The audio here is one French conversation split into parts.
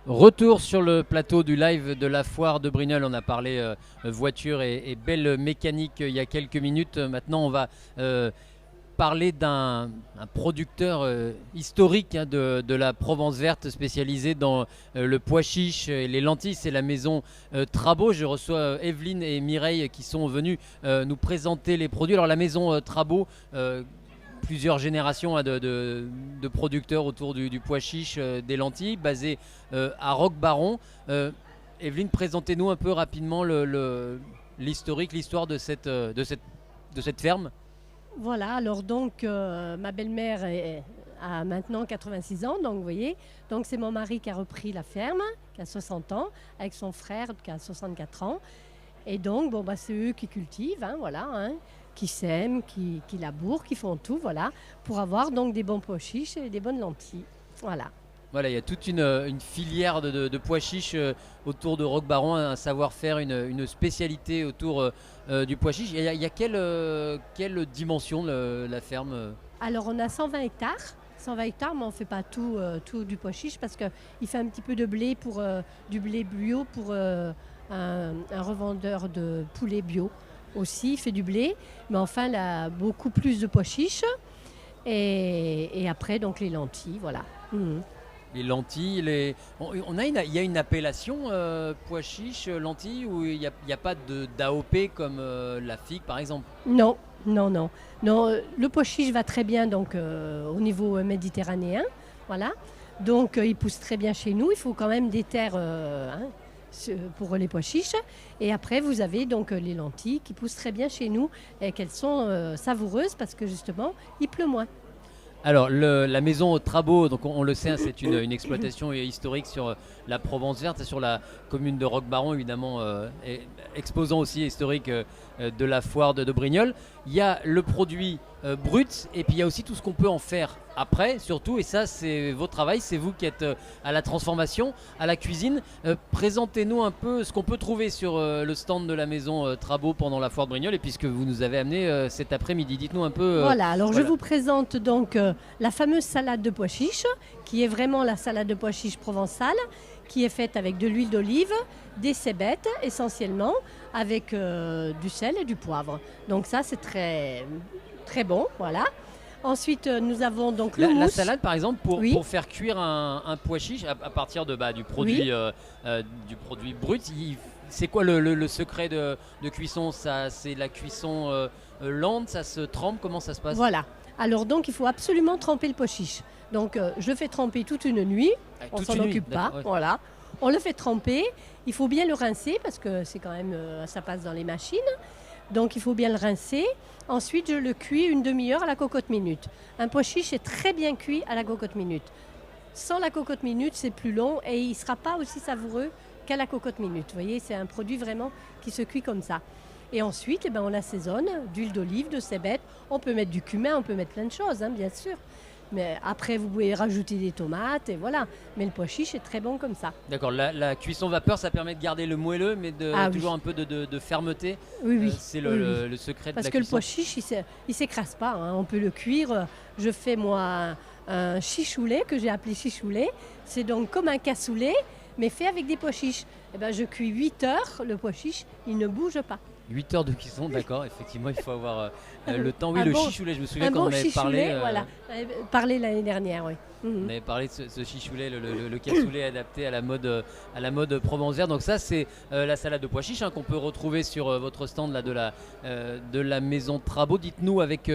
Retour sur le plateau du live de la foire de Brignoles. On a parlé voiture et belle mécanique il y a quelques minutes. Maintenant, on va parler d'un producteur historique de la Provence verte, spécialisé dans le pois chiche et les lentilles. C'est la maison Trabot. Je reçois Evelyne et Mireille qui sont venus nous présenter les produits. Alors la maison Trabot, plusieurs générations de producteurs autour du pois chiche, des lentilles, basés à Roc-Baron. Evelyne, présentez-nous un peu rapidement l'historique, l'histoire de cette ferme. Voilà, alors donc ma belle-mère a maintenant 86 ans, donc vous voyez, donc c'est mon mari qui a repris la ferme, qui a 60 ans, avec son frère qui a 64 ans. Et donc, bon, bah, c'est eux qui cultivent, hein, voilà, hein, qui sèment, qui labourent, qui font tout, voilà, pour avoir donc des bons pois chiches et des bonnes lentilles. Voilà. Voilà, il y a toute une filière de pois chiches autour de Roc-Baron, un savoir-faire, une spécialité autour du pois chiche. Il y a quelle dimension la ferme Alors, on a 120 hectares. 120 hectares, mais on ne fait pas tout, tout du pois chiche parce qu'il fait un petit peu de blé pour du blé bio pour un revendeur de poulet bio aussi. Il fait du blé, mais enfin, il a beaucoup plus de pois chiches. Et après, donc les lentilles, voilà. Mhm. les lentilles, il y a une appellation pois chiche, lentilles, où il y a pas d'AOP comme la figue par exemple. Non, non, non. Non, le pois chiche va très bien donc, au niveau méditerranéen. Voilà. Donc, il pousse très bien chez nous. Il faut quand même des terres hein, pour les pois chiches. Et après, vous avez donc les lentilles qui poussent très bien chez nous et qu'elles sont savoureuses parce que justement, il pleut moins. Alors, la maison Trabot, donc on le sait, hein, c'est une exploitation historique sur la Provence verte, sur la commune de Roc-Baron, évidemment, exposant aussi historique de la foire de Brignoles. Il y a le produit brut, et puis il y a aussi tout ce qu'on peut en faire après, surtout, et ça, c'est votre travail, c'est vous qui êtes à la transformation, à la cuisine. Présentez-nous un peu ce qu'on peut trouver sur le stand de la maison Trabot pendant la foire de Brignoles, et puisque vous nous avez amené cet après-midi. Dites-nous un peu. Voilà, alors je Voilà. vous présente donc la fameuse salade de pois chiches, qui est vraiment la salade de pois chiches provençale, qui est faite avec de l'huile d'olive, des cébettes essentiellement, avec du sel et du poivre. Donc ça, c'est très, très bon, voilà. Ensuite, nous avons donc le La mousse. salade, par exemple, Oui. pour faire cuire un pois chiche à partir du produit, Oui. du produit brut, c'est quoi le secret de cuisson? C'est la cuisson lente, ça se trempe, comment ça se passe? Voilà. Alors donc, il faut absolument tremper le pois chiche. Donc, je le fais tremper toute une nuit. On Toute s'en une nuit, occupe pas. d'accord, ouais. Voilà. On le fait tremper. Il faut bien le rincer parce que c'est quand même, ça passe dans les machines. Donc, il faut bien le rincer. Ensuite, je le cuis une demi-heure à la cocotte minute. Un pois chiche est très bien cuit à la cocotte minute. Sans la cocotte minute, c'est plus long et il ne sera pas aussi savoureux qu'à la cocotte minute. Vous voyez, c'est un produit vraiment qui se cuit comme ça. Et ensuite, eh ben, on assaisonne d'huile d'olive, de cébettes. On peut mettre du cumin, on peut mettre plein de choses, hein, bien sûr. Mais après, vous pouvez rajouter des tomates et voilà. Mais le pois chiche est très bon comme ça. D'accord, la cuisson vapeur, ça permet de garder le moelleux, mais Ah oui. toujours un peu de fermeté. Oui, oui. C'est Oui, oui. le secret de Parce la que le cuisson. pois chiche, il s'écrase pas, hein. On peut le cuire. Je fais moi un chichoulet que j'ai appelé chichoulet. C'est donc comme un cassoulet, mais fait avec des pois chiches. Eh ben, je cuis 8 heures le pois chiche, il ne bouge pas. 8 heures de cuisson, d'accord, effectivement, il faut avoir le temps. Oui, Un le bon- chichoulet, je me souviens Un quand on bon avait chichoulet, parlé. voilà. Parlé l'année dernière, oui. On Mhm. avait parlé de ce chichoulet, le cassoulet adapté à la mode provençale. Donc ça, c'est la salade de pois chiche, hein, qu'on peut retrouver sur votre stand là, de la maison Trabot. Dites-nous avec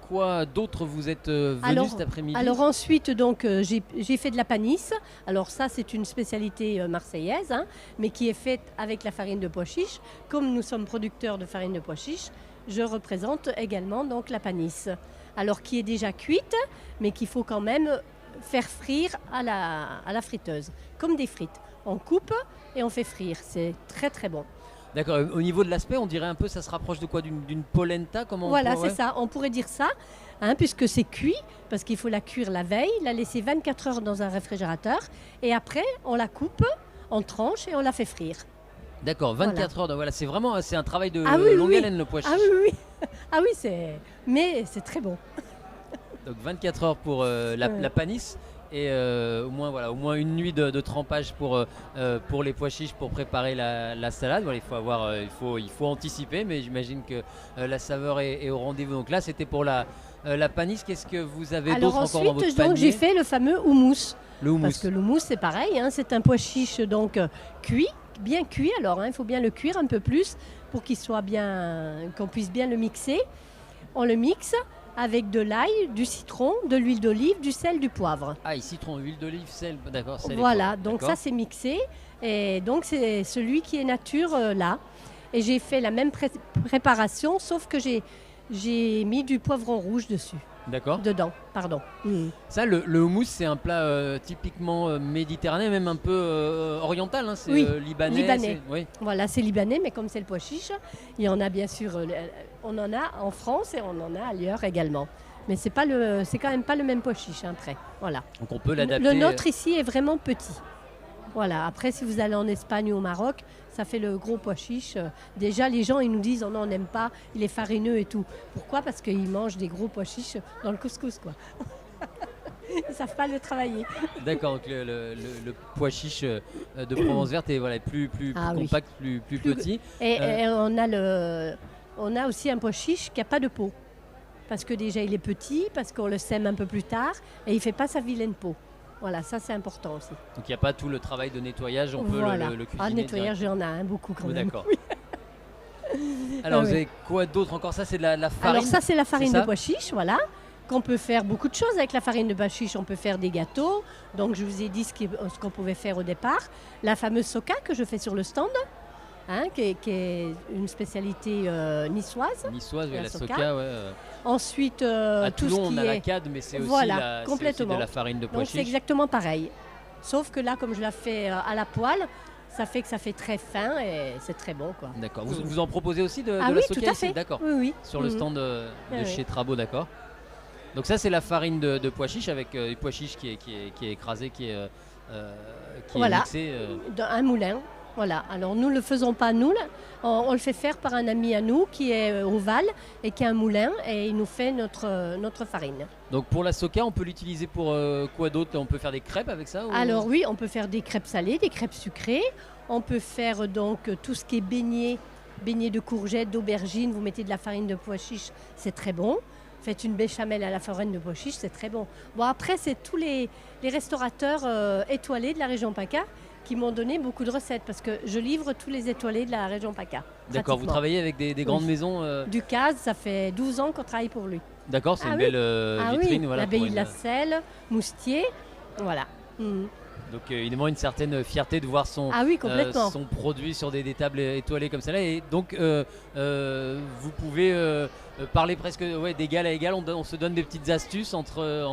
quoi d'autre vous êtes venu cet après-midi. Alors ensuite, donc, j'ai fait de la panisse. Alors ça, c'est une spécialité marseillaise, hein, mais qui est faite avec la farine de pois chiche. Comme nous sommes producteurs de farine de pois chiche, je représente également donc la panisse. Alors qui est déjà cuite, mais qu'il faut quand même faire frire à la friteuse, comme des frites. On coupe et on fait frire. C'est très très bon. D'accord, au niveau de l'aspect, on dirait un peu, ça se rapproche de quoi? D'une polenta, comment Voilà, ouais. c'est ça. On pourrait dire ça, hein, puisque c'est cuit, parce qu'il faut la cuire la veille, la laisser 24 heures dans un réfrigérateur, et après, on la coupe en tranches et on la fait frire. D'accord, 24 heures, donc voilà, c'est un travail de Ah oui, longue oui. haleine, le pois chiche. Ah oui, oui, oui. Ah oui, mais c'est très bon. Donc 24 heures pour la panisse. et au moins une nuit de trempage pour les pois chiches pour préparer la salade. Voilà, il faut anticiper, mais j'imagine que la saveur est au rendez-vous. Donc là, c'était pour la panisse. Qu'est-ce que vous avez d'autre encore dans votre ensuite, panier? donc, j'ai fait le fameux houmous. Le houmous. Parce que le houmous, c'est pareil, hein, c'est un pois chiche donc cuit, bien cuit. Alors, hein, il faut bien le cuire un peu plus pour qu'il soit bien, qu'on puisse bien le mixer. On le mixe avec de l'ail, du citron, de l'huile d'olive, du sel, du poivre. Ah, citron, huile d'olive, sel, d'accord. Sel et Voilà, poivre, donc d'accord. ça c'est mixé. Et donc c'est celui qui est nature là. Et j'ai fait la même préparation, sauf que j'ai mis du poivron rouge D'accord. dedans. Pardon. Ça, le houmous, c'est un plat typiquement méditerranéen, même un peu oriental. Hein, c'est Oui, libanais. libanais. Oui. Voilà, c'est libanais, mais comme c'est le pois chiche, il y en a bien sûr, on en a en France et on en a ailleurs également. Mais c'est quand même pas le même pois chiche, hein, après. Voilà. Donc on peut l'adapter. Le nôtre ici est vraiment petit. Voilà. Après, si vous allez en Espagne ou au Maroc, ça fait le gros pois chiche. Déjà, les gens, ils nous disent, oh non, on n'aime pas, il est farineux et tout. Pourquoi? Parce qu'ils mangent des gros pois chiches dans le couscous, quoi. Ils ne savent pas le travailler. D'accord, donc le pois chiche de Provence verte est plus Ah oui. compact, plus petit. Et on a aussi un pois chiche qui n'a pas de peau. Parce que déjà, il est petit, parce qu'on le sème un peu plus tard, et il ne fait pas sa vilaine peau. Voilà, ça c'est important aussi. Donc il n'y a pas tout le travail de nettoyage, on peut Voilà. le cuisiner. Ah, nettoyage, il y en a un beaucoup quand Oui, même. d'accord. Alors Ah vous oui. avez quoi d'autre encore? Ça c'est de la farine. Alors ça c'est la farine c'est ça de pois chiche, voilà. Qu'on peut faire beaucoup de choses avec la farine de pois chiche. On peut faire des gâteaux. Donc je vous ai dit ce qu'on pouvait faire au départ. La fameuse soca que je fais sur le stand, hein, qui est une spécialité niçoise. Niçoise, oui, la la soca. soca, ouais. Ensuite, À tout Toulon, ce on qui a la est... cade, mais c'est aussi, Voilà, c'est aussi complètement. de la farine de pois Donc c'est chiche. exactement pareil. Sauf que là, comme je la fais à la poêle, ça fait que ça fait très fin et c'est très bon, quoi. D'accord. Vous en proposez aussi de Ah la oui, soca tout à ici? fait. D'accord. Oui, oui. Sur le Mhm. stand de oui. chez Trabo, d'accord. Donc ça c'est la farine de pois chiche avec du pois chiche qui est écrasé, qui est Voilà. mixé. Dans un moulin. Voilà. Alors nous ne le faisons pas nous, là. On le fait faire par un ami à nous qui est au Val et qui a un moulin et il nous fait notre farine. Donc pour la soca, on peut l'utiliser pour quoi d'autre? On peut faire des crêpes avec ça ou... Alors oui, on peut faire des crêpes salées, des crêpes sucrées. On peut faire donc tout ce qui est beignets de courgettes, d'aubergines. Vous mettez de la farine de pois chiche, c'est très bon. Faites une béchamel à la farine de pois chiche, c'est très bon. Bon après, c'est tous les restaurateurs étoilés de la région PACA qui m'ont donné beaucoup de recettes parce que je livre tous les étoilés de la région PACA. D'accord, vous pratiquement. travaillez avec des grandes maisons Ducasse, ça fait 12 ans qu'on travaille pour lui. D'accord, c'est Ah une oui. belle vitrine. Oui, Voilà, l'abbaye pour de une- la Selle, Moustier, voilà. Mhm. Donc évidemment une certaine fierté de voir Ah oui, complètement. son produit sur des tables étoilées comme celle-là. Et donc vous pouvez parler presque d'égal à égal. On se donne des petites astuces entre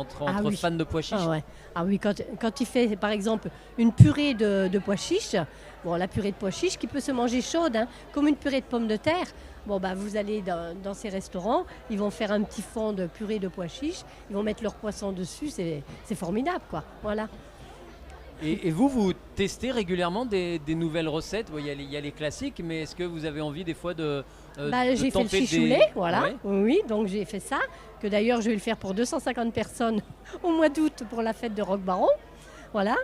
oui. fans de pois chiches. Ah, ouais. Ah oui, quand il fait par exemple une purée de pois chiches, bon, la purée de pois chiches qui peut se manger chaude, hein, comme une purée de pommes de terre. Bon, bah, vous allez dans ces restaurants, ils vont faire un petit fond de purée de pois chiches, ils vont mettre leur poisson dessus, c'est formidable, quoi. Voilà. Et vous testez régulièrement des nouvelles recettes? Il y a les classiques, mais est-ce que vous avez envie des fois de Bah, j'ai fait le tenter chichoulet, voilà. Ouais. Oui, donc j'ai fait ça, que d'ailleurs je vais le faire pour 250 personnes au mois d'août pour la fête de Roc Baron. Voilà.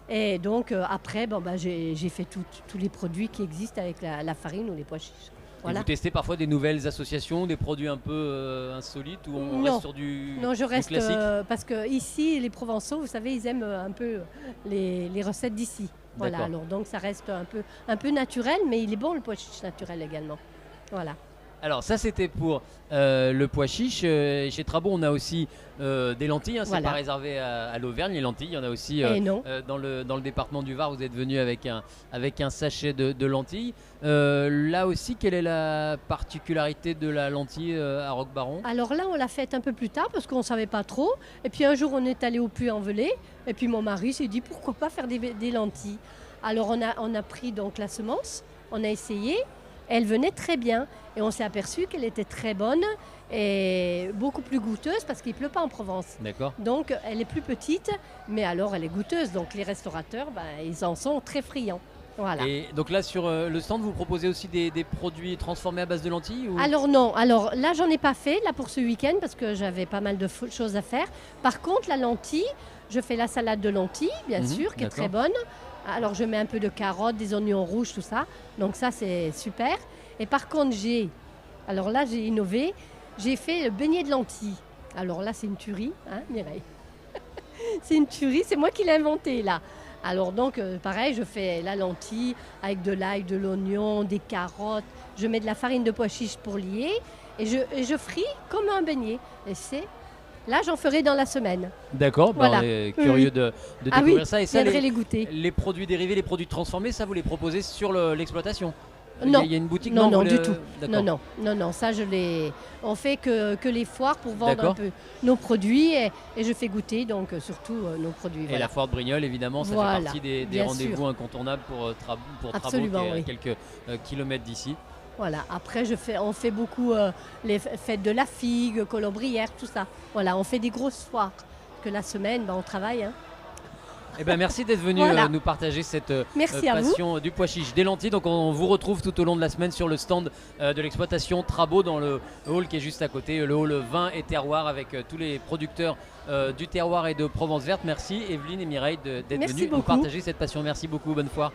Et donc après, bon, bah, j'ai fait tous les produits qui existent avec la farine ou les pois chiches. Et Voilà. vous testez parfois des nouvelles associations, des produits un peu insolites, ou on Non. reste sur du Non, je reste classique? parce que ici, les Provençaux, vous savez, ils aiment un peu les recettes d'ici. Voilà. D'accord. Alors donc ça reste un peu naturel, mais il est bon le pois chiche naturel également. Voilà. Alors ça c'était pour le pois chiche. Chez Trabo on a aussi des lentilles, hein, c'est Voilà. pas réservé à l'Auvergne les lentilles, il y en a aussi Et non. dans le département du Var. Vous êtes venu avec un sachet de lentilles. Là aussi, quelle est la particularité de la lentille à Roc-Baron? Alors là, on l'a faite un peu plus tard parce qu'on ne savait pas trop. Et puis un jour, on est allé au Puy-en-Velay. Et puis mon mari s'est dit pourquoi pas faire des lentilles. Alors on a pris donc la semence, on a essayé. Elle venait très bien et on s'est aperçu qu'elle était très bonne et beaucoup plus goûteuse parce qu'il ne pleut pas en Provence. D'accord. Donc elle est plus petite, mais alors elle est goûteuse. Donc les restaurateurs, ils en sont très friands. Voilà. Et donc là sur le stand vous proposez aussi des produits transformés à base de lentilles ou... Alors non, alors là j'en ai pas fait là pour ce week-end parce que j'avais pas mal de choses à faire. Par contre la lentille, Je fais la salade de lentilles, bien sûr, qui est très bonne. Alors, je mets un peu de carottes, des oignons rouges, tout ça. Donc ça, c'est super. Et par contre, alors là, j'ai innové. J'ai fait le beignet de lentilles. Alors là, c'est une tuerie, hein, Mireille? C'est une tuerie, c'est moi qui l'ai inventé, là. Alors donc, pareil, je fais la lentille avec de l'ail, de l'oignon, des carottes. Je mets de la farine de pois chiche pour lier. Et je fris comme un beignet. Et là, j'en ferai dans la semaine. D'accord, Voilà. on est curieux de découvrir ça. Et ça, les goûter. Les produits dérivés, les produits transformés, ça vous les proposez sur l'exploitation? Non. Il y a une boutique? Non, du tout. Non, ça on fait que les foires pour vendre un peu nos produits et je fais goûter donc surtout nos produits. Et la foire de Brignoles, évidemment, ça fait partie des rendez-vous incontournables pour Trabo, qui est à quelques kilomètres d'ici. Voilà, après on fait beaucoup les fêtes de la figue, Colombrière, tout ça. Voilà, on fait des grosses foires. Que la semaine, on travaille. Hein. Eh ben, merci d'être venu nous partager cette passion du pois chiche, des lentilles. Donc on vous retrouve tout au long de la semaine sur le stand de l'exploitation Trabo dans le hall qui est juste à côté, le hall vin et terroir avec tous les producteurs du terroir et de Provence verte. Merci Evelyne et Mireille d'être venues nous partager cette passion. Merci beaucoup, bonne foire.